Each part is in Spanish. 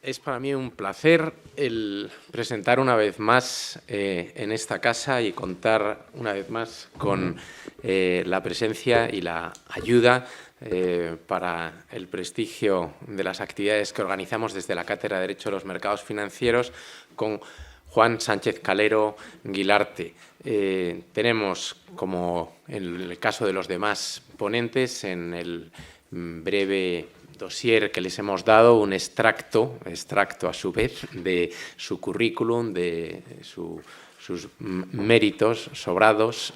Es para mí un placer el presentar una vez más en esta casa y contar una vez más con la presencia y la ayuda para el prestigio de las actividades que organizamos desde la Cátedra de Derecho de los Mercados Financieros con Juan Sánchez Calero Guilarte. Tenemos, como en el caso de los demás ponentes, en el breve dossier que les hemos dado, un extracto a su vez, de su currículum, de sus méritos sobrados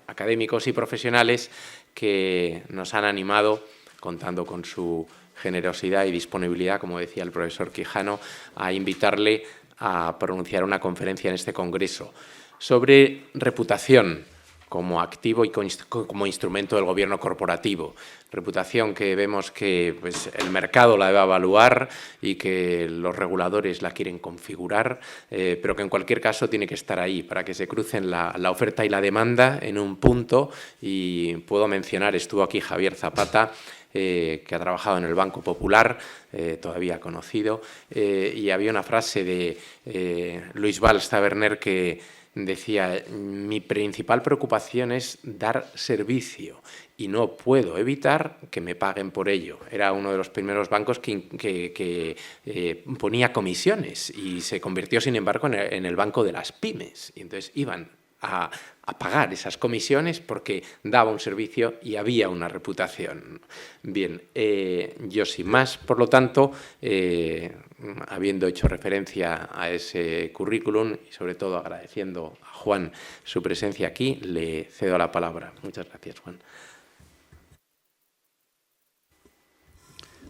académicos y profesionales que nos han animado, contando con su generosidad y disponibilidad, como decía el profesor Quijano, a invitarle a pronunciar una conferencia en este congreso sobre reputación como activo y como instrumento del gobierno corporativo. Reputación que vemos que pues, el mercado la debe evaluar y que los reguladores la quieren configurar, pero que en cualquier caso tiene que estar ahí para que se crucen la oferta y la demanda en un punto. Y puedo mencionar, estuvo aquí Javier Zapata, que ha trabajado en el Banco Popular, todavía conocido, y había una frase de Luis Valls Taberner que decía: mi principal preocupación es dar servicio y no puedo evitar que me paguen por ello. Era uno de los primeros bancos que ponía comisiones y se convirtió, sin embargo, en el banco de las pymes. Y entonces iban a pagar esas comisiones porque daba un servicio y había una reputación. Bien, yo sin más, por lo tanto, habiendo hecho referencia a ese currículum y sobre todo agradeciendo a Juan su presencia aquí, le cedo la palabra. Muchas gracias, Juan.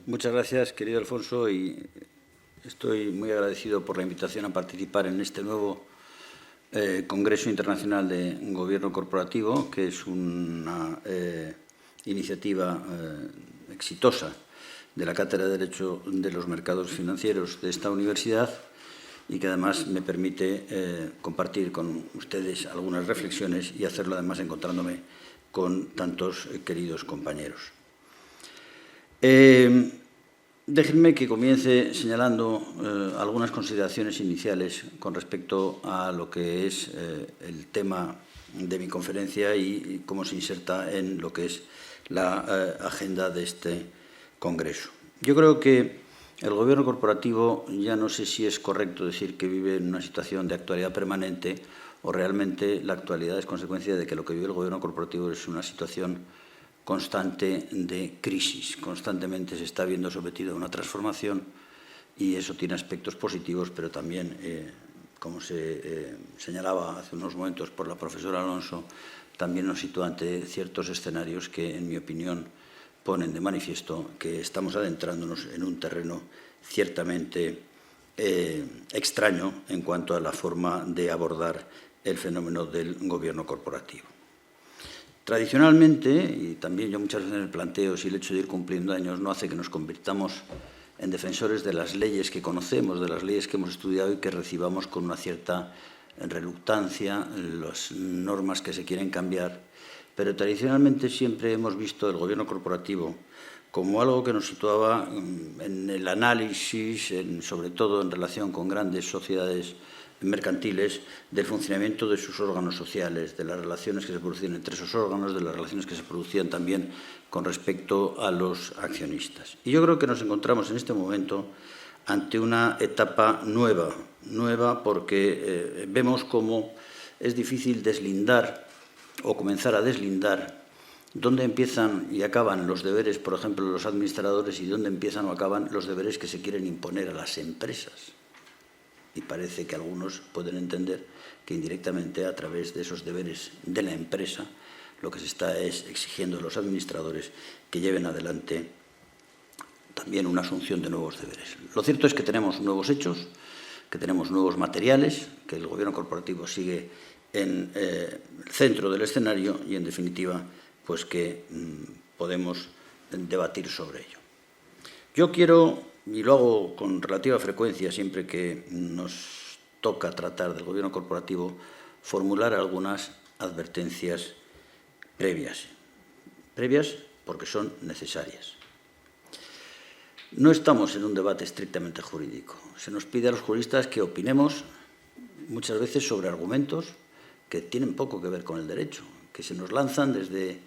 Muchas gracias, querido Alfonso, y estoy muy agradecido por la invitación a participar en este nuevo Congreso Internacional de Gobierno Corporativo, que es una iniciativa exitosa de la Cátedra de Derecho de los Mercados Financieros de esta universidad y que además me permite compartir con ustedes algunas reflexiones y hacerlo además encontrándome con tantos queridos compañeros. Déjenme que comience señalando algunas consideraciones iniciales con respecto a lo que es el tema de mi conferencia y cómo se inserta en lo que es la agenda de este congreso. Yo creo que el gobierno corporativo, ya no sé si es correcto decir que vive en una situación de actualidad permanente o realmente la actualidad es consecuencia de que lo que vive el gobierno corporativo es una situación constante de crisis. Constantemente se está viendo sometido a una transformación y eso tiene aspectos positivos, pero también, como se señalaba hace unos momentos por la profesora Alonso, también nos sitúa ante ciertos escenarios que, en mi opinión, ponen de manifiesto que estamos adentrándonos en un terreno ciertamente extraño en cuanto a la forma de abordar el fenómeno del gobierno corporativo. Tradicionalmente, y también yo muchas veces me planteo si el hecho de ir cumpliendo años no hace que nos convirtamos en defensores de las leyes que conocemos, de las leyes que hemos estudiado y que recibamos con una cierta reluctancia las normas que se quieren cambiar, pero tradicionalmente siempre hemos visto el gobierno corporativo como algo que nos situaba en el análisis, sobre todo en relación con grandes sociedades mercantiles, del funcionamiento de sus órganos sociales, de las relaciones que se producían entre esos órganos, de las relaciones que se producían también con respecto a los accionistas. Y yo creo que nos encontramos en este momento ante una etapa nueva porque vemos cómo es difícil deslindar o comenzar a deslindar dónde empiezan y acaban los deberes, por ejemplo, de los administradores y dónde empiezan o acaban los deberes que se quieren imponer a las empresas. Y parece que algunos pueden entender que indirectamente a través de esos deberes de la empresa lo que se está es exigiendo a los administradores que lleven adelante también una asunción de nuevos deberes. Lo cierto es que tenemos nuevos hechos, que tenemos nuevos materiales, que el gobierno corporativo sigue en el centro del escenario y, en definitiva, pues que podemos debatir sobre ello. Yo quiero, y lo hago con relativa frecuencia siempre que nos toca tratar del gobierno corporativo, formular algunas advertencias previas porque son necesarias. no estamos en un debate estrictamente jurídico. Se nos pide a los juristas que opinemos muchas veces sobre argumentos que tienen poco que ver con el derecho, que se nos lanzan desde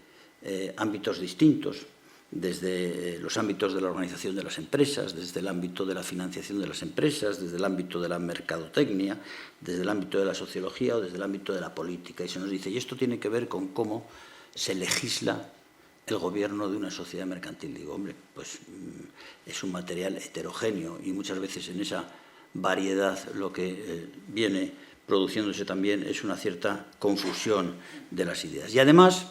ámbitos distintos, desde los ámbitos de la organización de las empresas, desde el ámbito de la financiación de las empresas, desde el ámbito de la mercadotecnia, desde el ámbito de la sociología o desde el ámbito de la política. Y se nos dice, y esto tiene que ver con cómo se legisla el gobierno de una sociedad mercantil. Digo, hombre, pues es un material heterogéneo y muchas veces en esa variedad lo que viene produciéndose también es una cierta confusión de las ideas. Y además,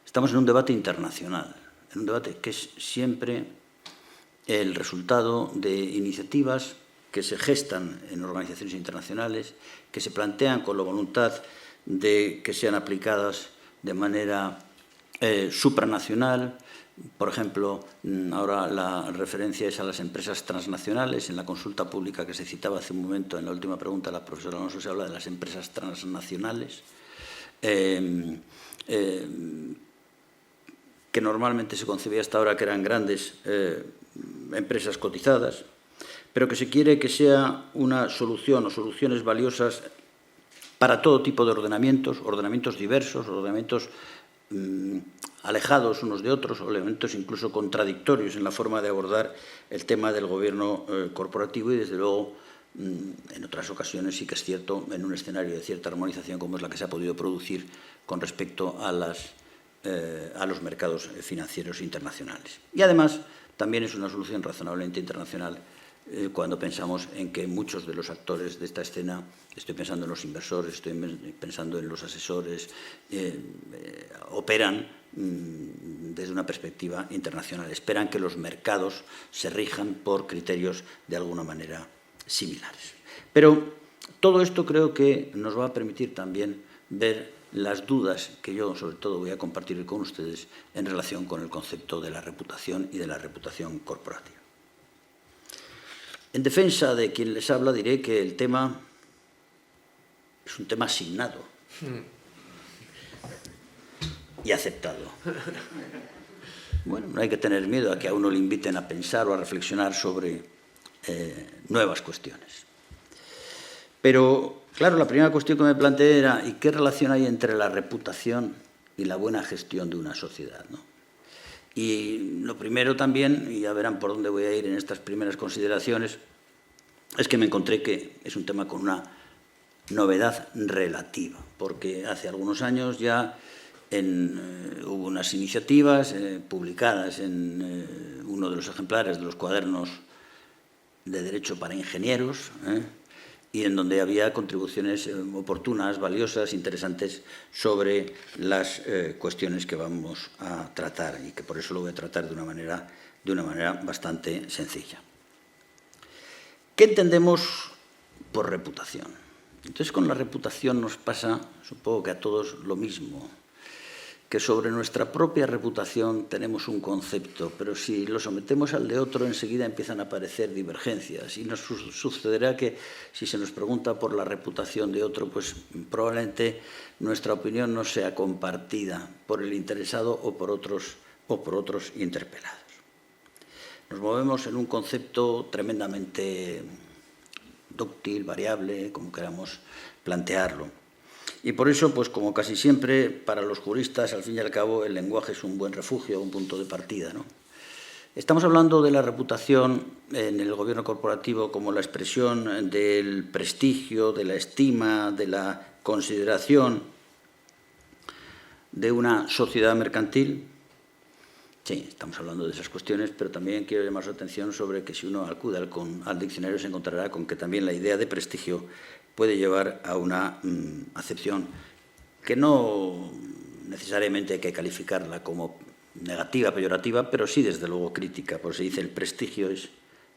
estamos en un debate internacional, en un debate que es siempre el resultado de iniciativas que se gestan en organizaciones internacionales, que se plantean con la voluntad de que sean aplicadas de manera supranacional. Por ejemplo, ahora la referencia es a las empresas transnacionales. En la consulta pública que se citaba hace un momento, en la última pregunta, la profesora Alonso, se habla de las empresas transnacionales, que normalmente se concebía hasta ahora que eran grandes empresas cotizadas, pero que se quiere que sea una solución o soluciones valiosas para todo tipo de ordenamientos diversos, ordenamientos alejados unos de otros, o elementos incluso contradictorios en la forma de abordar el tema del gobierno corporativo y, desde luego, en otras ocasiones sí que es cierto, en un escenario de cierta armonización como es la que se ha podido producir con respecto a los mercados financieros internacionales. Y además también es una solución razonablemente internacional cuando pensamos en que muchos de los actores de esta escena, estoy pensando en los inversores, estoy pensando en los asesores, operan desde una perspectiva internacional. Esperan que los mercados se rijan por criterios de alguna manera similares. Pero todo esto creo que nos va a permitir también ver las dudas que yo, sobre todo, voy a compartir con ustedes en relación con el concepto de la reputación y de la reputación corporativa. En defensa de quien les habla, diré que el tema es un tema asignado y aceptado. Bueno, no hay que tener miedo a que a uno le inviten a pensar o a reflexionar sobre nuevas cuestiones. Pero, claro, la primera cuestión que me planteé era ¿y qué relación hay entre la reputación y la buena gestión de una sociedad, ¿no? Y lo primero también, y ya verán por dónde voy a ir en estas primeras consideraciones, es que me encontré que es un tema con una novedad relativa, porque hace algunos años ya hubo unas iniciativas publicadas en uno de los ejemplares de los cuadernos de Derecho para Ingenieros, y en donde había contribuciones oportunas, valiosas, interesantes sobre las cuestiones que vamos a tratar, y que por eso lo voy a tratar de una manera bastante sencilla. ¿Qué entendemos por reputación? Entonces, con la reputación nos pasa, supongo que a todos, lo mismo, que sobre nuestra propia reputación tenemos un concepto, pero si lo sometemos al de otro, enseguida empiezan a aparecer divergencias, y nos sucederá que si se nos pregunta por la reputación de otro, pues probablemente nuestra opinión no sea compartida por el interesado o por otros interpelados. Nos movemos en un concepto tremendamente dúctil, variable, como queramos plantearlo. Y por eso, pues como casi siempre, para los juristas, al fin y al cabo, el lenguaje es un buen refugio, un punto de partida, ¿no? Estamos hablando de la reputación en el gobierno corporativo como la expresión del prestigio, de la estima, de la consideración de una sociedad mercantil. Sí, estamos hablando de esas cuestiones, pero también quiero llamar su atención sobre que si uno acude al diccionario se encontrará con que también la idea de prestigio puede llevar a una acepción que no necesariamente hay que calificarla como negativa, peyorativa, pero sí, desde luego, crítica, porque se dice el prestigio es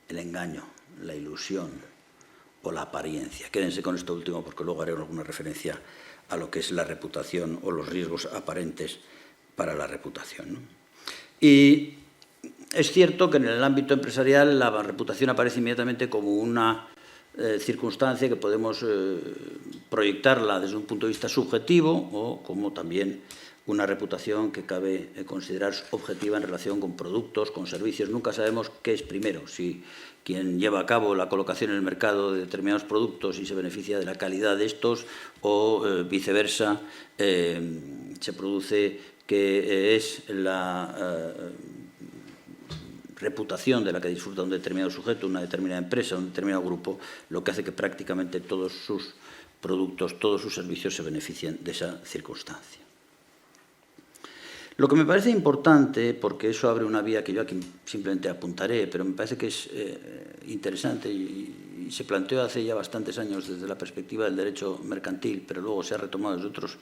el engaño, la ilusión o la apariencia. Quédense con esto último porque luego haré alguna referencia a lo que es la reputación o los riesgos aparentes para la reputación, ¿no? Y es cierto que en el ámbito empresarial la reputación aparece inmediatamente como una circunstancia que podemos proyectarla desde un punto de vista subjetivo o como también una reputación que cabe considerar objetiva en relación con productos, con servicios. Nunca sabemos qué es primero, si quien lleva a cabo la colocación en el mercado de determinados productos y se beneficia de la calidad de estos, o viceversa, se produce que es la reputación de la que disfruta un determinado sujeto, una determinada empresa, un determinado grupo, lo que hace que prácticamente todos sus productos, todos sus servicios se beneficien de esa circunstancia. Lo que me parece importante, porque eso abre una vía que yo aquí simplemente apuntaré, pero me parece que es interesante y se planteó hace ya bastantes años desde la perspectiva del derecho mercantil, pero luego se ha retomado desde otros,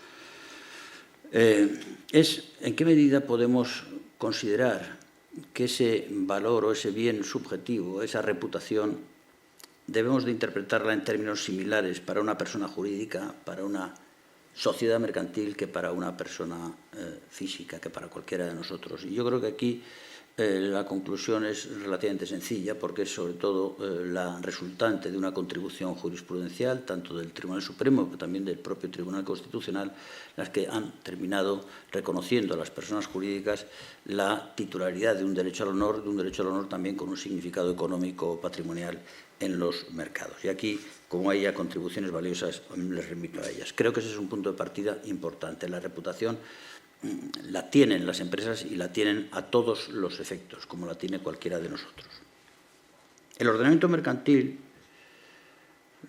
es en qué medida podemos considerar que ese valor o ese bien subjetivo, esa reputación, debemos de interpretarla en términos similares para una persona jurídica, para una sociedad mercantil, que para una persona física, que para cualquiera de nosotros. Y yo creo que aquí la conclusión es relativamente sencilla, porque es sobre todo la resultante de una contribución jurisprudencial, tanto del Tribunal Supremo como también del propio Tribunal Constitucional, las que han terminado reconociendo a las personas jurídicas la titularidad de un derecho al honor también con un significado económico patrimonial en los mercados. Y aquí, como hay ya contribuciones valiosas, les remito a ellas. Creo que ese es un punto de partida importante. La reputación la tienen las empresas y la tienen a todos los efectos, como la tiene cualquiera de nosotros. El ordenamiento mercantil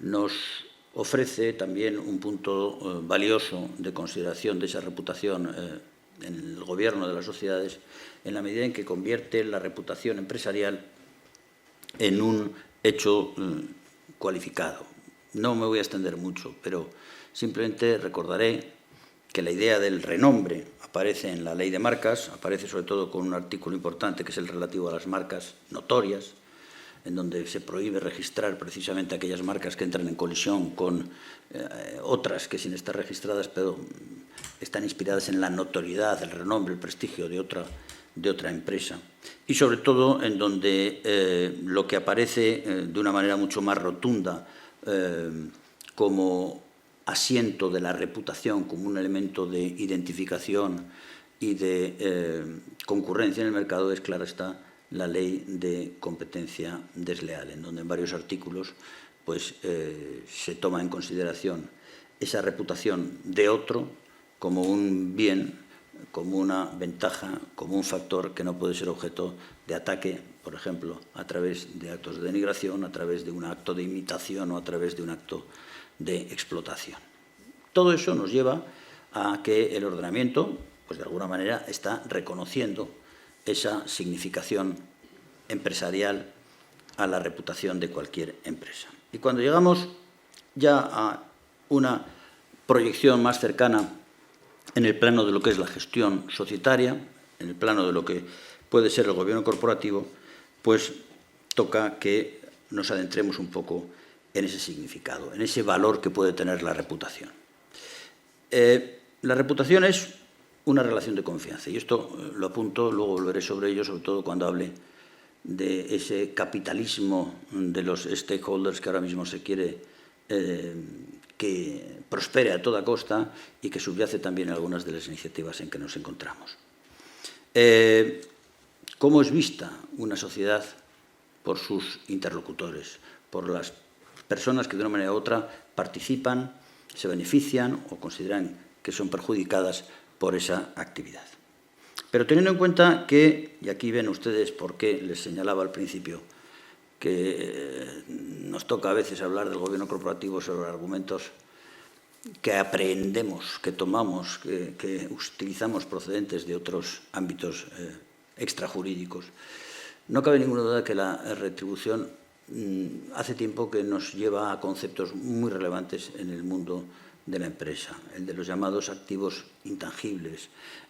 nos ofrece también un punto valioso de consideración de esa reputación en el gobierno de las sociedades, en la medida en que convierte la reputación empresarial en un hecho cualificado. No me voy a extender mucho, pero simplemente recordaré que la idea del renombre aparece en la ley de marcas, aparece sobre todo con un artículo importante que es el relativo a las marcas notorias, en donde se prohíbe registrar precisamente aquellas marcas que entran en colisión con otras que sin estar registradas, pero están inspiradas en la notoriedad, el renombre, el prestigio de otra empresa. Y sobre todo en donde lo que aparece de una manera mucho más rotunda como asiento de la reputación, como un elemento de identificación y de concurrencia en el mercado, es, claro está, la ley de competencia desleal, en donde en varios artículos pues, se toma en consideración esa reputación de otro como un bien, como una ventaja, como un factor que no puede ser objeto de ataque, por ejemplo, a través de actos de denigración, a través de un acto de imitación o a través de un acto de explotación. Todo eso nos lleva a que el ordenamiento, pues de alguna manera, está reconociendo esa significación empresarial a la reputación de cualquier empresa. Y cuando llegamos ya a una proyección más cercana en el plano de lo que es la gestión societaria, en el plano de lo que puede ser el gobierno corporativo, pues toca que nos adentremos un poco en ese significado, en ese valor que puede tener la reputación. La reputación es una relación de confianza, y esto lo apunto, luego volveré sobre ello, sobre todo cuando hable de ese capitalismo de los stakeholders que ahora mismo se quiere que prospere a toda costa y que subyace también en algunas de las iniciativas en que nos encontramos. ¿Cómo es vista una sociedad por sus interlocutores, por las personas que de una manera u otra participan, se benefician o consideran que son perjudicadas por esa actividad? Pero teniendo en cuenta que, y aquí ven ustedes por qué les señalaba al principio, que nos toca a veces hablar del gobierno corporativo sobre argumentos que aprendemos, que tomamos, que utilizamos procedentes de otros ámbitos extrajurídicos. No cabe ninguna duda que la retribución hace tiempo que nos lleva a conceptos muy relevantes en el mundo de la empresa, el de los llamados activos intangibles,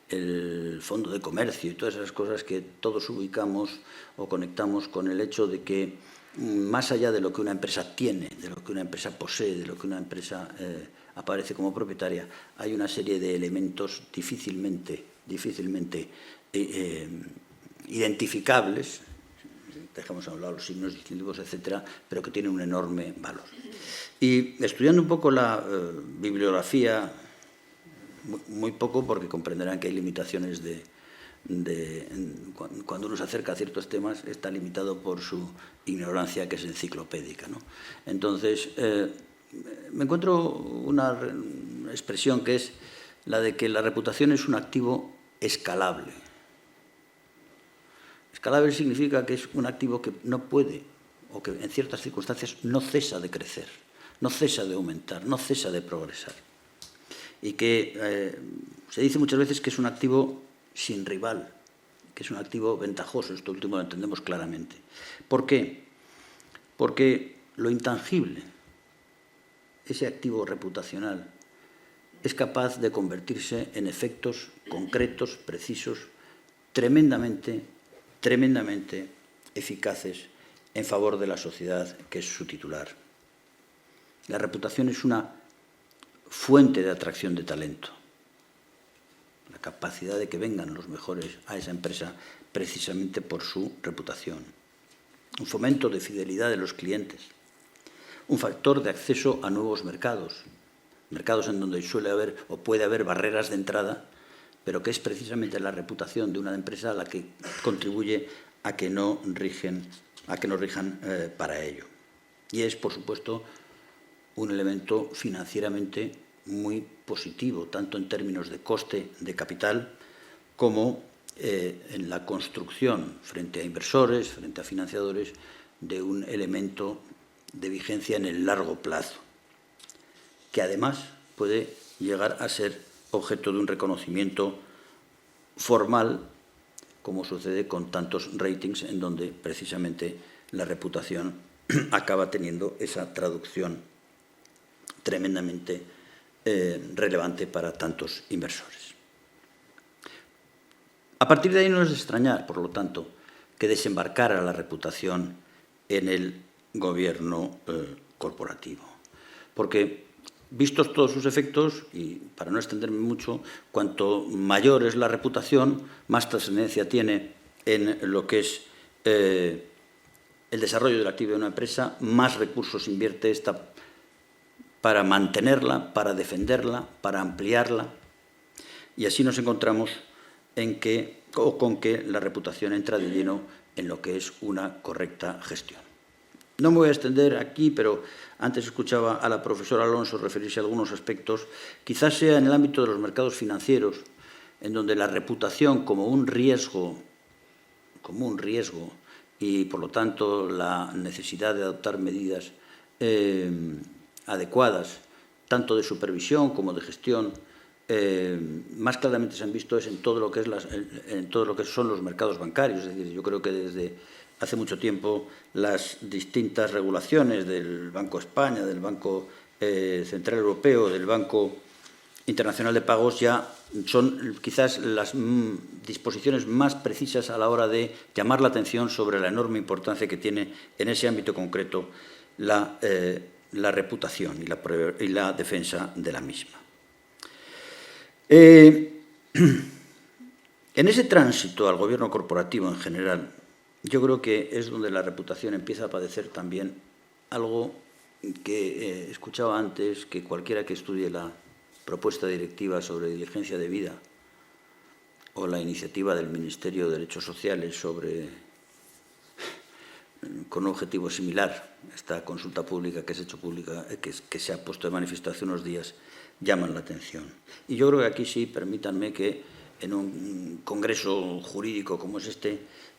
el fondo de comercio y todas esas cosas que todos ubicamos o conectamos con el hecho de que más allá de lo que una empresa tiene, de lo que una empresa posee, de lo que una empresa aparece como propietaria, hay una serie de elementos difícilmente identificables, dejamos a un lado los signos distintivos, etcétera, pero que tienen un enorme valor. Y estudiando un poco la bibliografía muy poco, porque comprenderán que hay limitaciones cuando uno se acerca a ciertos temas, está limitado por su ignorancia, que es enciclopédica, ¿no? Entonces, me encuentro una expresión que es la de que la reputación es un activo escalable. Escalable significa que es un activo que no puede, o que en ciertas circunstancias no cesa de crecer, no cesa de aumentar, no cesa de progresar. Y que se dice muchas veces que es un activo sin rival, que es un activo ventajoso. Esto último lo entendemos claramente. ¿Por qué? Porque lo intangible, ese activo reputacional, es capaz de convertirse en efectos concretos, precisos, tremendamente eficaces en favor de la sociedad, que es su titular. La reputación es una fuente de atracción de talento. La capacidad de que vengan los mejores a esa empresa precisamente por su reputación. Un fomento de fidelidad de los clientes. Un factor de acceso a nuevos mercados. Mercados en donde suele haber o puede haber barreras de entrada, pero que es precisamente la reputación de una empresa la que contribuye a que no rijan para ello. Y es, por supuesto, un elemento financieramente muy positivo, tanto en términos de coste de capital como en la construcción frente a inversores, frente a financiadores, de un elemento de vigencia en el largo plazo, que además puede llegar a ser objeto de un reconocimiento formal, como sucede con tantos ratings en donde precisamente la reputación acaba teniendo esa traducción tremendamente relevante para tantos inversores. A partir de ahí no es de extrañar, por lo tanto, que desembarcara la reputación en el gobierno corporativo. Porque, vistos todos sus efectos, y para no extenderme mucho, cuanto mayor es la reputación, más trascendencia tiene en lo que es el desarrollo de la actividad de una empresa, más recursos invierte esta para mantenerla, para defenderla, para ampliarla, y así nos encontramos con que la reputación entra de lleno en lo que es una correcta gestión. No me voy a extender aquí, pero antes escuchaba a la profesora Alonso referirse a algunos aspectos. Quizás sea en el ámbito de los mercados financieros, en donde la reputación como un riesgo, y por lo tanto la necesidad de adoptar medidas adecuadas, tanto de supervisión como de gestión, más claramente se han visto es en todo lo que son los mercados bancarios. Es decir, yo creo que desde hace mucho tiempo las distintas regulaciones del Banco de España, del Banco Central Europeo, del Banco Internacional de Pagos ya son quizás las disposiciones más precisas a la hora de llamar la atención sobre la enorme importancia que tiene en ese ámbito concreto la reputación y la defensa de la misma. En ese tránsito al gobierno corporativo en general, yo creo que es donde la reputación empieza a padecer también algo que escuchaba antes, que cualquiera que estudie la propuesta directiva sobre diligencia debida o la iniciativa del Ministerio de Derechos Sociales con un objetivo similar, esta consulta pública que se ha hecho pública, que se ha puesto de manifiesto hace unos días, llaman la atención. Y yo creo que aquí sí, permítanme que en un congreso jurídico como es este,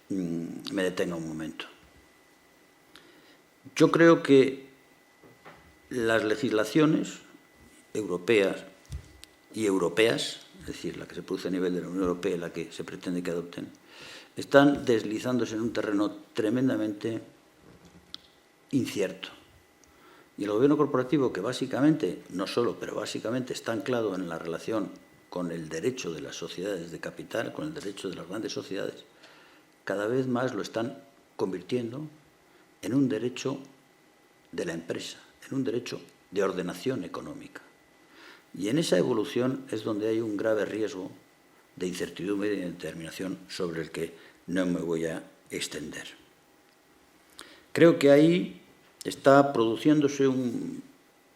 me detenga un momento. Yo creo que las legislaciones europeas, es decir, la que se produce a nivel de la Unión Europea y la que se pretende que adopten, están deslizándose en un terreno tremendamente incierto. Y el gobierno corporativo, que básicamente, no solo, pero básicamente está anclado en la relación con el derecho de las sociedades de capital, con el derecho de las grandes sociedades, cada vez más lo están convirtiendo en un derecho de la empresa, en un derecho de ordenación económica. Y en esa evolución es donde hay un grave riesgo de incertidumbre y de indeterminación sobre el que no me voy a extender. Creo que ahí está produciéndose un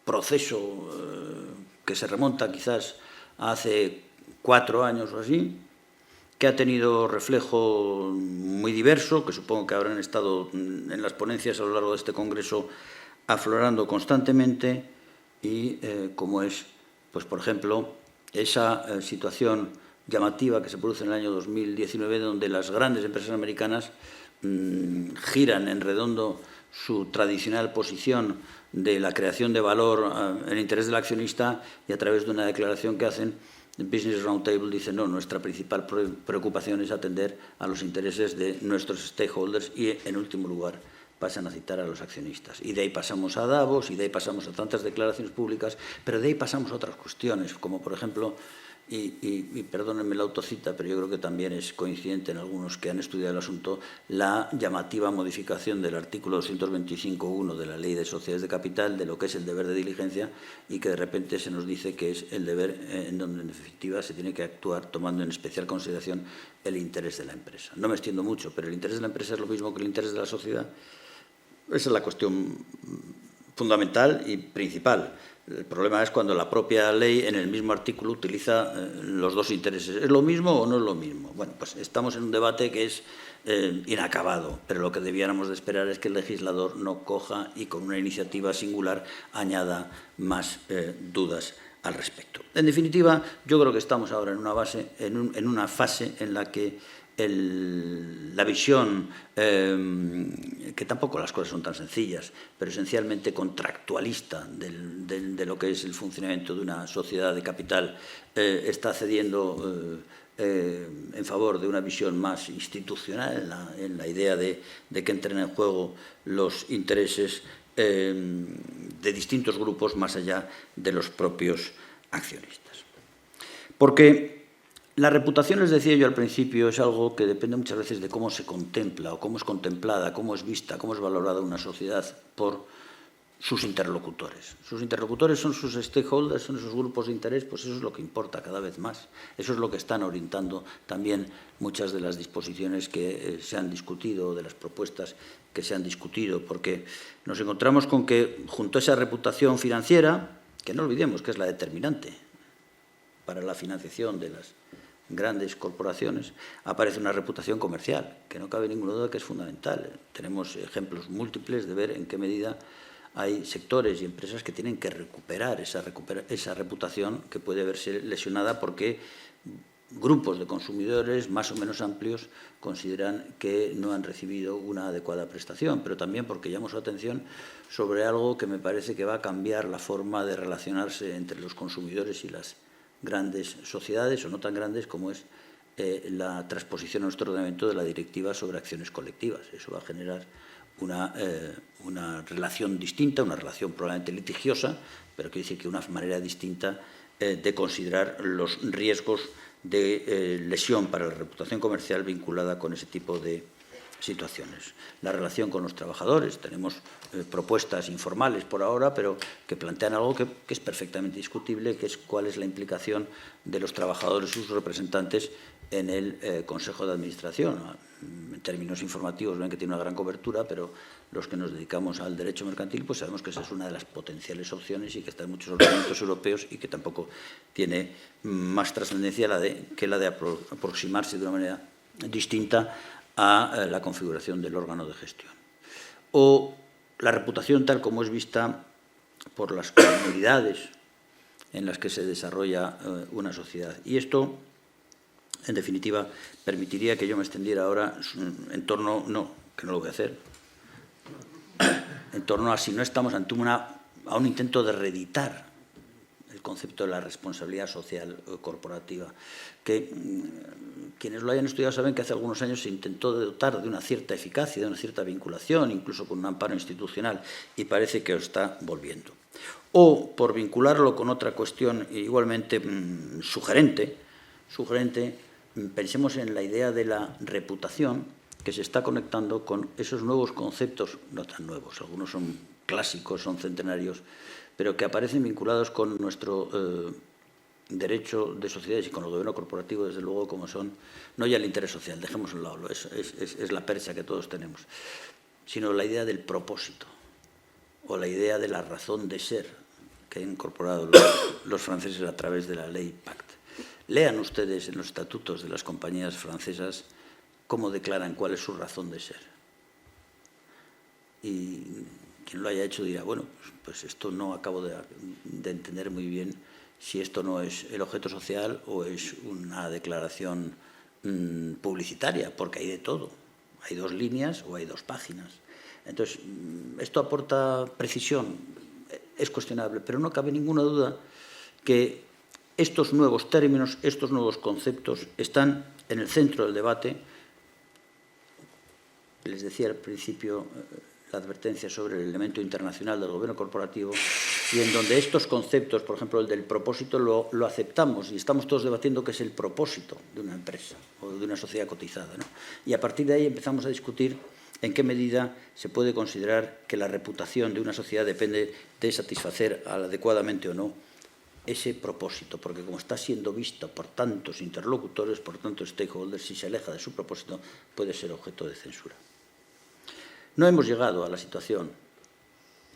proceso que se remonta quizás hace 4 años o así, que ha tenido reflejo muy diverso, que supongo que habrán estado en las ponencias a lo largo de este Congreso aflorando constantemente, y como es, pues por ejemplo, esa situación llamativa que se produce en el año 2019, donde las grandes empresas americanas giran en redondo su tradicional posición de la creación de valor en interés del accionista, y a través de una declaración que hacen, el Business Roundtable dice: no, nuestra principal preocupación es atender a los intereses de nuestros stakeholders, y en último lugar pasan a citar a los accionistas. Y de ahí pasamos a Davos, y de ahí pasamos a tantas declaraciones públicas, pero de ahí pasamos a otras cuestiones, como por ejemplo, y perdónenme la autocita, pero yo creo que también es coincidente en algunos que han estudiado el asunto, la llamativa modificación del artículo 225.1 de la Ley de Sociedades de Capital, de lo que es el deber de diligencia, y que de repente se nos dice que es el deber en donde en definitiva se tiene que actuar tomando en especial consideración el interés de la empresa. No me extiendo mucho, pero el interés de la empresa es lo mismo que el interés de la sociedad. Esa es la cuestión fundamental y principal. El problema es cuando la propia ley en el mismo artículo utiliza los dos intereses. ¿Es lo mismo o no es lo mismo? Bueno, pues estamos en un debate que es inacabado, pero lo que debiéramos de esperar es que el legislador no coja y con una iniciativa singular añada más dudas al respecto. En definitiva, yo creo que estamos ahora en una fase en la que la visión, que tampoco las cosas son tan sencillas, pero esencialmente contractualista de lo que es el funcionamiento de una sociedad de capital, está cediendo en favor de una visión más institucional, en la idea de que entren en juego los intereses de distintos grupos más allá de los propios accionistas. Porque la reputación, les decía yo al principio, es algo que depende muchas veces de cómo se contempla, o cómo es contemplada, cómo es vista, cómo es valorada una sociedad por sus interlocutores. Sus interlocutores son sus stakeholders, son esos grupos de interés, pues eso es lo que importa cada vez más. Eso es lo que están orientando también muchas de las disposiciones que se han discutido, de las propuestas que se han discutido, porque nos encontramos con que, junto a esa reputación financiera, que no olvidemos que es la determinante para la financiación de las grandes corporaciones, aparece una reputación comercial, que no cabe ninguna duda que es fundamental. Tenemos ejemplos múltiples de ver en qué medida hay sectores y empresas que tienen que recuperar esa reputación, que puede verse lesionada porque grupos de consumidores más o menos amplios consideran que no han recibido una adecuada prestación, pero también porque llamo su atención sobre algo que me parece que va a cambiar la forma de relacionarse entre los consumidores y las grandes sociedades, o no tan grandes, como es la transposición a nuestro ordenamiento de la Directiva sobre acciones colectivas. Eso va a generar una relación distinta, una relación probablemente litigiosa, pero quiere decir que una manera distinta de considerar los riesgos de lesión para la reputación comercial vinculada con ese tipo de situaciones. La relación con los trabajadores, tenemos propuestas informales por ahora, pero que plantean algo que es perfectamente discutible, que es cuál es la implicación de los trabajadores y sus representantes en el Consejo de Administración. En términos informativos ven que tiene una gran cobertura, pero los que nos dedicamos al derecho mercantil pues sabemos que esa es una de las potenciales opciones y que está en muchos ordenamientos europeos y que tampoco tiene más trascendencia que la de aproximarse de una manera distinta a la configuración del órgano de gestión. O la reputación tal como es vista por las comunidades en las que se desarrolla una sociedad. Y esto, en definitiva, permitiría que yo me extendiera ahora en torno, que no lo voy a hacer, en torno a si no estamos ante a un intento de reeditar el concepto de la responsabilidad social corporativa, que quienes lo hayan estudiado saben que hace algunos años se intentó dotar de una cierta eficacia, de una cierta vinculación, incluso con un amparo institucional, y parece que está volviendo. O, por vincularlo con otra cuestión igualmente sugerente, pensemos en la idea de la reputación, que se está conectando con esos nuevos conceptos, no tan nuevos, algunos son clásicos, son centenarios, pero que aparecen vinculados con nuestro derecho de sociedades y con el gobierno corporativo, desde luego, como son, no ya el interés social, dejémoslo a un lado, es la percha que todos tenemos, sino la idea del propósito, o la idea de la razón de ser, que han incorporado los franceses a través de la ley Pacte. Lean ustedes en los estatutos de las compañías francesas cómo declaran cuál es su razón de ser. Y quien lo haya hecho dirá, bueno, pues esto no acabo de entender muy bien si esto no es el objeto social o es una declaración publicitaria, porque hay de todo. Hay 2 líneas o hay 2 páginas. Entonces, esto aporta precisión, es cuestionable, pero no cabe ninguna duda que estos nuevos términos, estos nuevos conceptos están en el centro del debate. Les decía al principio la advertencia sobre el elemento internacional del gobierno corporativo, y en donde estos conceptos, por ejemplo, el del propósito, lo aceptamos y estamos todos debatiendo qué es el propósito de una empresa o de una sociedad cotizada, ¿no? Y a partir de ahí empezamos a discutir en qué medida se puede considerar que la reputación de una sociedad depende de satisfacer adecuadamente o no ese propósito, porque como está siendo visto por tantos interlocutores, por tantos stakeholders, si se aleja de su propósito, puede ser objeto de censura. No hemos llegado a la situación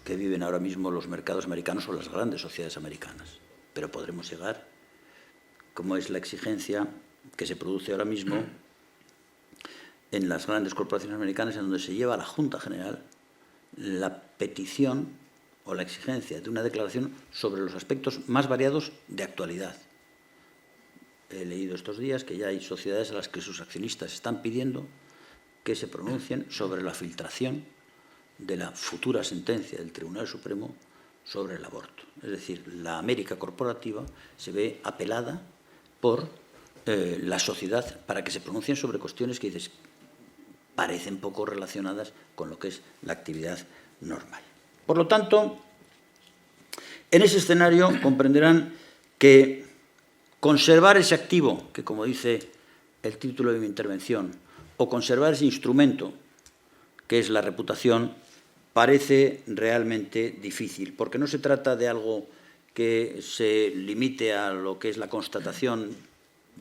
que viven ahora mismo los mercados americanos o las grandes sociedades americanas, pero podremos llegar, como es la exigencia que se produce ahora mismo en las grandes corporaciones americanas, en donde se lleva a la Junta General la petición o la exigencia de una declaración sobre los aspectos más variados de actualidad. He leído estos días que ya hay sociedades a las que sus accionistas están pidiendo que se pronuncien sobre la filtración de la futura sentencia del Tribunal Supremo sobre el aborto. Es decir, la América corporativa se ve apelada por la sociedad para que se pronuncien sobre cuestiones que dices, parecen poco relacionadas con lo que es la actividad normal. Por lo tanto, en ese escenario comprenderán que conservar ese activo, que como dice el título de mi intervención, o conservar ese instrumento, que es la reputación, parece realmente difícil, porque no se trata de algo que se limite a lo que es la constatación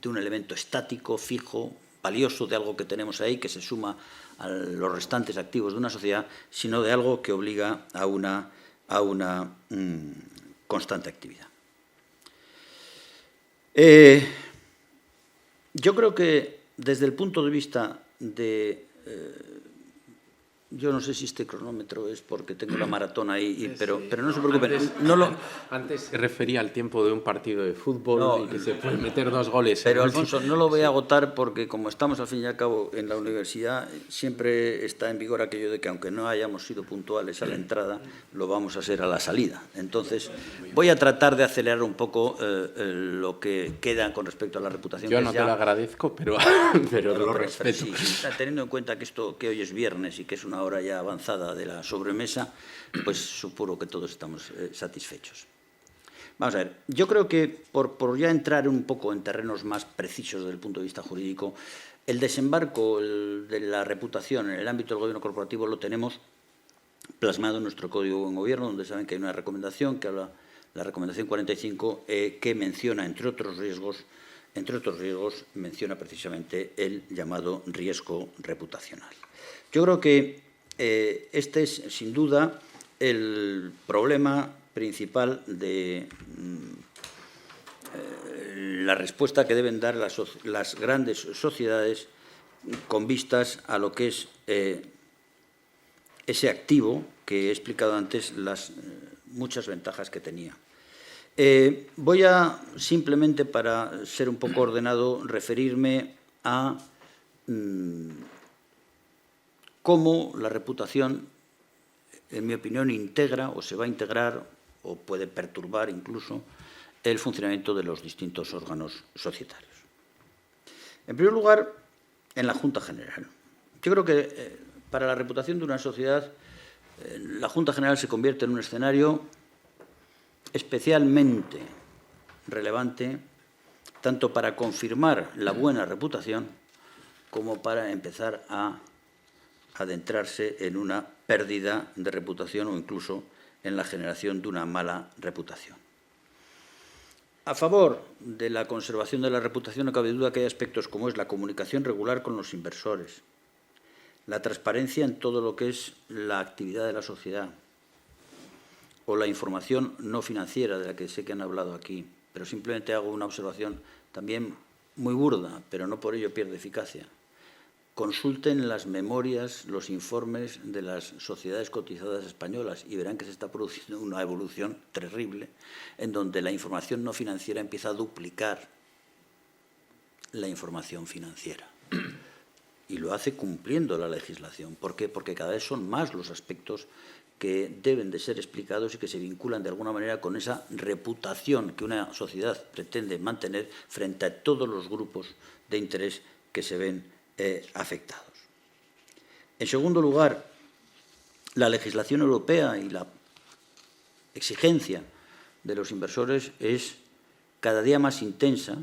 de un elemento estático, fijo, valioso, de algo que tenemos ahí, que se suma a los restantes activos de una sociedad, sino de algo que obliga a una constante actividad. Yo creo que desde el punto de vista de... yo no sé si este cronómetro es porque tengo la maratón ahí, pero no se preocupen. Antes se refería al tiempo de un partido de fútbol y que se pueden meter 2 goles. Pero, Alfonso, no lo voy a agotar porque, como estamos al fin y al cabo en la universidad, siempre está en vigor aquello de que, aunque no hayamos sido puntuales a la entrada, lo vamos a ser a la salida. Entonces, voy a tratar de acelerar un poco lo que queda con respecto a la reputación. Yo no te lo agradezco, pero lo respeto. Sí, teniendo en cuenta que hoy es viernes y que es una hora ya avanzada de la sobremesa, pues supongo que todos estamos satisfechos. Vamos a ver, yo creo que por ya entrar un poco en terrenos más precisos desde el punto de vista jurídico, el desembarco de la reputación en el ámbito del gobierno corporativo lo tenemos plasmado en nuestro Código de Buen Gobierno, donde saben que hay una recomendación que habla, la recomendación 45, que menciona, entre otros riesgos, menciona precisamente el llamado riesgo reputacional. Yo creo que este es, sin duda, el problema principal de la respuesta que deben dar las grandes sociedades con vistas a lo que es ese activo que he explicado antes, las muchas ventajas que tenía. Voy a, simplemente para ser un poco ordenado, referirme a cómo la reputación, en mi opinión, integra o se va a integrar o puede perturbar incluso el funcionamiento de los distintos órganos societarios. En primer lugar, en la Junta General. Yo creo que para la reputación de una sociedad, la Junta General se convierte en un escenario especialmente relevante, tanto para confirmar la buena reputación como para empezar a adentrarse en una pérdida de reputación o incluso en la generación de una mala reputación. A favor de la conservación de la reputación no cabe duda que hay aspectos como es la comunicación regular con los inversores, la transparencia en todo lo que es la actividad de la sociedad, o la información no financiera, de la que sé que han hablado aquí, pero simplemente hago una observación también muy burda, pero no por ello pierde eficacia. Consulten las memorias, los informes de las sociedades cotizadas españolas y verán que se está produciendo una evolución terrible en donde la información no financiera empieza a duplicar la información financiera. Y lo hace cumpliendo la legislación. ¿Por qué? Porque cada vez son más los aspectos que deben de ser explicados y que se vinculan de alguna manera con esa reputación que una sociedad pretende mantener frente a todos los grupos de interés que se ven afectados. En segundo lugar, la legislación europea y la exigencia de los inversores es cada día más intensa,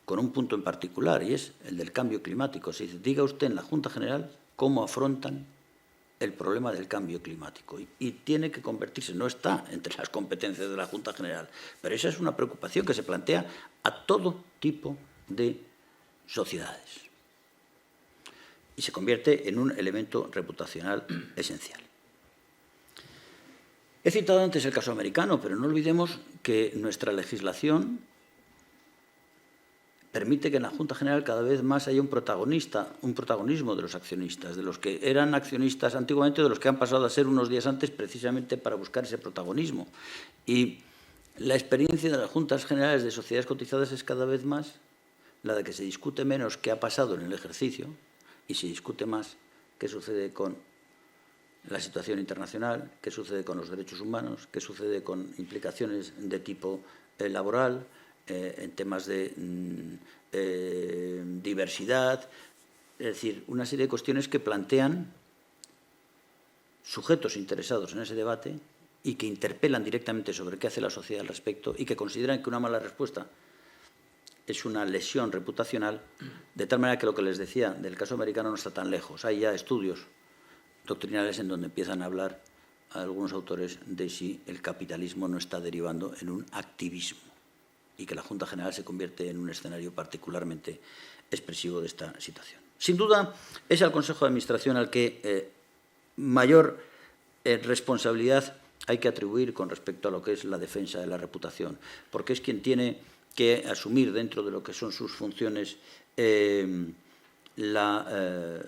con un punto en particular, y es el del cambio climático. Se dice, diga usted en la Junta General cómo afrontan el problema del cambio climático. Y tiene que convertirse, no está entre las competencias de la Junta General, pero esa es una preocupación que se plantea a todo tipo de sociedades. Y se convierte en un elemento reputacional esencial. He citado antes el caso americano, pero no olvidemos que nuestra legislación permite que en la Junta General cada vez más haya un protagonismo de los accionistas, de los que eran accionistas antiguamente, de los que han pasado a ser unos días antes precisamente para buscar ese protagonismo. Y la experiencia de las Juntas Generales de sociedades cotizadas es cada vez más la de que se discute menos qué ha pasado en el ejercicio y se discute más qué sucede con la situación internacional, qué sucede con los derechos humanos, qué sucede con implicaciones de tipo laboral, en temas de diversidad, es decir, una serie de cuestiones que plantean sujetos interesados en ese debate y que interpelan directamente sobre qué hace la sociedad al respecto y que consideran que una mala respuesta es una lesión reputacional, de tal manera que lo que les decía del caso americano no está tan lejos. Hay ya estudios doctrinales en donde empiezan a hablar algunos autores de si el capitalismo no está derivando en un activismo y que la Junta General se convierte en un escenario particularmente expresivo de esta situación. Sin duda, es al Consejo de Administración al que mayor responsabilidad hay que atribuir con respecto a lo que es la defensa de la reputación, porque es quien tiene que asumir dentro de lo que son sus funciones la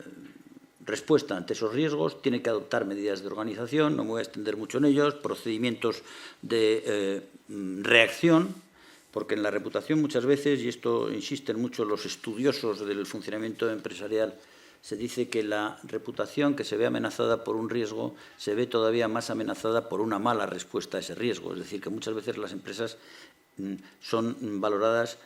respuesta ante esos riesgos, tiene que adoptar medidas de organización, no me voy a extender mucho en ellos, procedimientos de reacción, porque en la reputación muchas veces, y esto insisten mucho los estudiosos del funcionamiento empresarial, se dice que la reputación que se ve amenazada por un riesgo se ve todavía más amenazada por una mala respuesta a ese riesgo. Es decir, que muchas veces las empresas son valoradas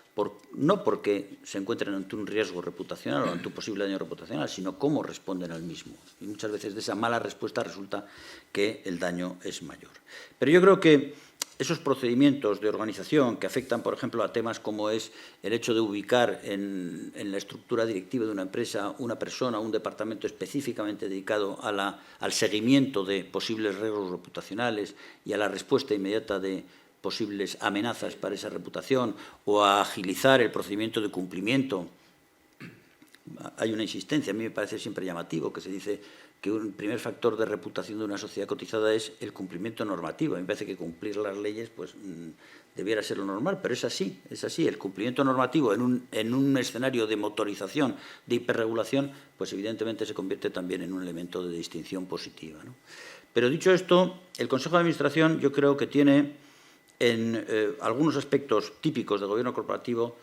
no porque se encuentren ante un riesgo reputacional o ante un posible daño reputacional, sino cómo responden al mismo. Y muchas veces de esa mala respuesta resulta que el daño es mayor. Pero yo creo que esos procedimientos de organización que afectan, por ejemplo, a temas como es el hecho de ubicar en la estructura directiva de una empresa una persona, un departamento específicamente dedicado al seguimiento de posibles riesgos reputacionales y a la respuesta inmediata de posibles amenazas para esa reputación o a agilizar el procedimiento de cumplimiento. Hay una insistencia, a mí me parece siempre llamativo, que se dice que un primer factor de reputación de una sociedad cotizada es el cumplimiento normativo. A mí me parece que cumplir las leyes pues, debiera ser lo normal, pero es así. El cumplimiento normativo en un escenario de motorización, de hiperregulación, pues evidentemente se convierte también en un elemento de distinción positiva, ¿no? Pero dicho esto, el Consejo de Administración yo creo que tiene en algunos aspectos típicos del gobierno corporativo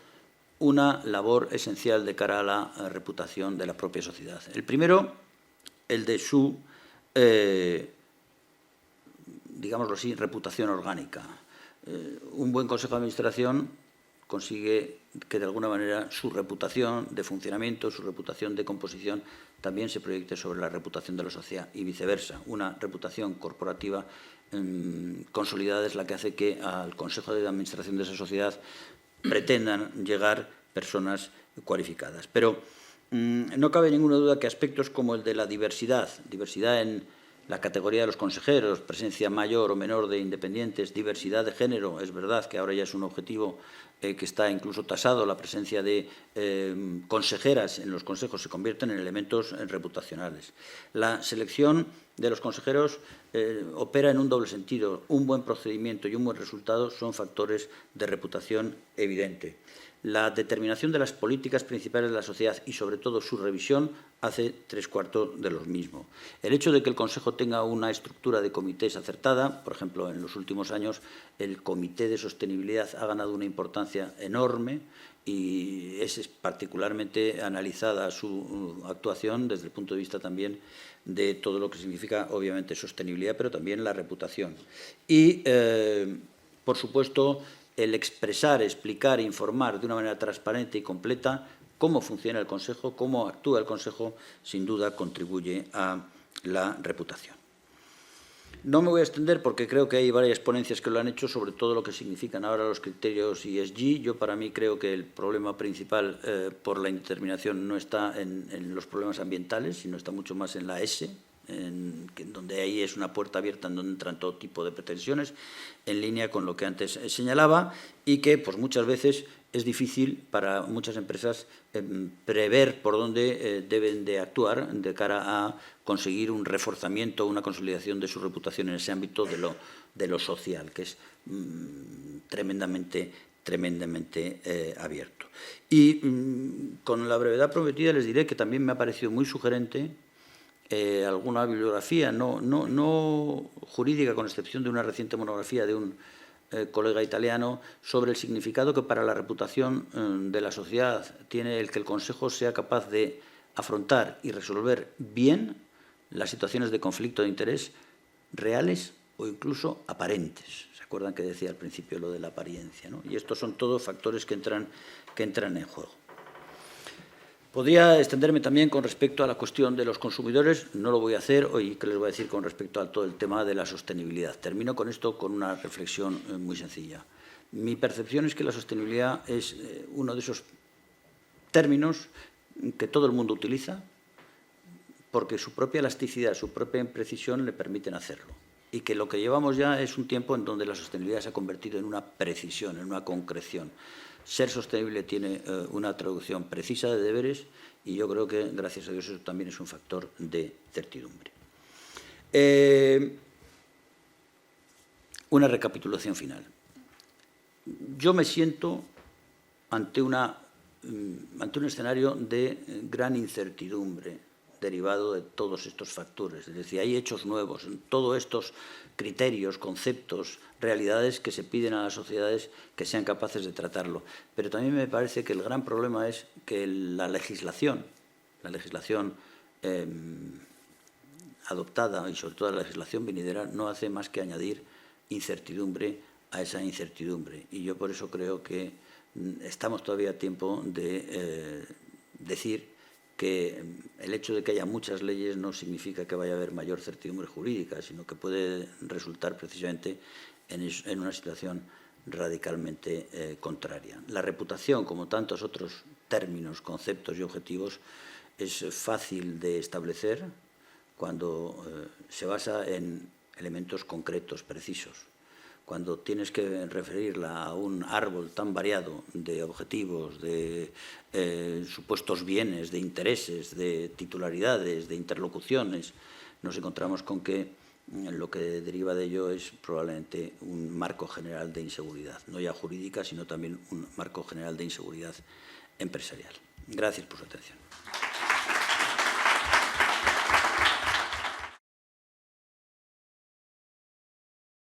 una labor esencial de cara a la reputación de la propia sociedad. El primero, el de su, digámoslo así, reputación orgánica. Un buen Consejo de Administración consigue que de alguna manera su reputación de funcionamiento, su reputación de composición también se proyecte sobre la reputación de la sociedad y viceversa. Una reputación corporativa consolidada es la que hace que al Consejo de Administración de esa sociedad pretendan llegar personas cualificadas. Pero no cabe ninguna duda que aspectos como el de la diversidad en la categoría de los consejeros, presencia mayor o menor de independientes, diversidad de género, es verdad que ahora ya es un objetivo que está incluso tasado, la presencia de consejeras en los consejos se convierten en elementos reputacionales. La selección de los consejeros opera en un doble sentido. Un buen procedimiento y un buen resultado son factores de reputación evidente. La determinación de las políticas principales de la sociedad y, sobre todo, su revisión hace 3/4 de lo mismo. El hecho de que el Consejo tenga una estructura de comités acertada, por ejemplo, en los últimos años el Comité de Sostenibilidad ha ganado una importancia enorme y es particularmente analizada su actuación desde el punto de vista también de todo lo que significa, obviamente, sostenibilidad, pero también la reputación. Y, por supuesto, el expresar, explicar, informar de una manera transparente y completa cómo funciona el Consejo, cómo actúa el Consejo, sin duda contribuye a la reputación. No me voy a extender porque creo que hay varias ponencias que lo han hecho sobre todo lo que significan ahora los criterios ESG. Yo, para mí, creo que el problema principal por la indeterminación no está en los problemas ambientales, sino está mucho más en la S, donde ahí es una puerta abierta en donde entran todo tipo de pretensiones, en línea con lo que antes señalaba, y que pues, muchas veces es difícil para muchas empresas prever por dónde deben de actuar de cara a conseguir un reforzamiento, una consolidación de su reputación en ese ámbito de lo social, que es tremendamente abierto. Y con la brevedad prometida les diré que también me ha parecido muy sugerente alguna bibliografía, no jurídica, con excepción de una reciente monografía de un colega italiano, sobre el significado que para la reputación de la sociedad tiene el que el Consejo sea capaz de afrontar y resolver bien las situaciones de conflicto de interés reales o incluso aparentes. ¿Se acuerdan que decía al principio lo de la apariencia, ¿no? Y estos son todos factores que entran en juego. Podría extenderme también con respecto a la cuestión de los consumidores, no lo voy a hacer hoy, que les voy a decir con respecto a todo el tema de la sostenibilidad. Termino con esto con una reflexión muy sencilla. Mi percepción es que la sostenibilidad es uno de esos términos que todo el mundo utiliza porque su propia elasticidad, su propia imprecisión le permiten hacerlo. Y que lo que llevamos ya es un tiempo en donde la sostenibilidad se ha convertido en una precisión, en una concreción. Ser sostenible tiene una traducción precisa de deberes y yo creo que, gracias a Dios, eso también es un factor de certidumbre. Una recapitulación final. Yo me siento ante un escenario de gran incertidumbre derivado de todos estos factores. Es decir, hay hechos nuevos, todos estos criterios, conceptos, realidades que se piden a las sociedades que sean capaces de tratarlo. Pero también me parece que el gran problema es que la legislación adoptada y sobre todo la legislación venidera no hace más que añadir incertidumbre a esa incertidumbre. Y yo por eso creo que estamos todavía a tiempo de decir que el hecho de que haya muchas leyes no significa que vaya a haber mayor certidumbre jurídica, sino que puede resultar precisamente en una situación radicalmente contraria. La reputación, como tantos otros términos, conceptos y objetivos, es fácil de establecer cuando se basa en elementos concretos, precisos. Cuando tienes que referirla a un árbol tan variado de objetivos, de supuestos bienes, de intereses, de titularidades, de interlocuciones, nos encontramos con que lo que deriva de ello es probablemente un marco general de inseguridad, no ya jurídica, sino también un marco general de inseguridad empresarial. Gracias por su atención.